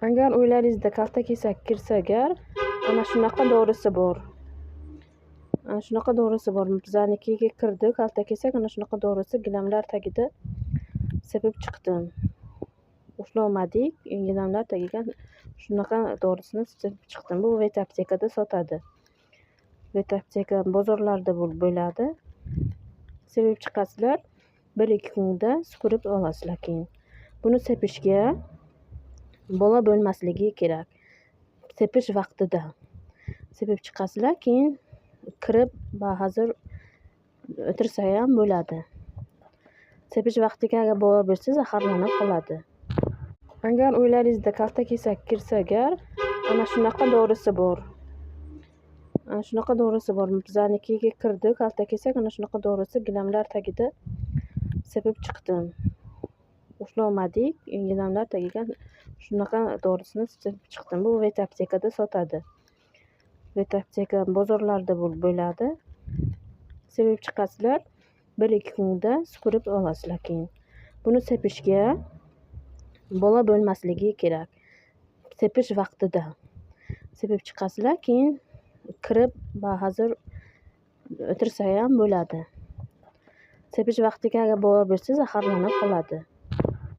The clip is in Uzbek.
Agar uylaringizda kaltakesak kirsa agar, ana shunaqa dorisi bor. Ana shunaqa dorisi bor. Bizanikiga kirdi kaltakesak, ana shunaqa dorisi gilamlar tagida sepib chiqdim. Ushlolmadik, gilamlar tagiga shunaqa dorisini sepib chiqdim. Bu vet aptekada sotadi. Vet apteka bozorlarda bo'ladi. Sepib chiqasizlar, 1-2 kunda supurib olasizlar keyin. Buni sepishga bola bo'lmasligi kerak. Sepish vaqtida sepib chiqasizlar, keyin kirib bahozir o'tirsa ham bo'ladi. Sepish vaqtiga agar bola bersa zaharlanib qoladi. Agar uylaringizda kaltakesak kirsa agar, ana shunaqa dorisi bor. Ana shunaqa dorisi bor. Bizanikiga kirdi kaltakesak, ana shunaqa dorisi gilamlar tagida sepib chiqdim. Ushlolmadik, gilamlar tagiga shunaqa dorisini sepib chiqdim. Bu vet aptekada sotadi. Vet apteka bozorlarda bo'ladi. Sepib chiqasizlar, 1-2 kunda supurib olasizlar keyin. Buni sepishga bola bo'lmasligi kerak. Sepish vaqtida sepib chiqasizlar, keyin kirib bahozir o'tirsa ham bo'ladi. Sepish vaqtiga agar bola bersa zaharlanib qoladi.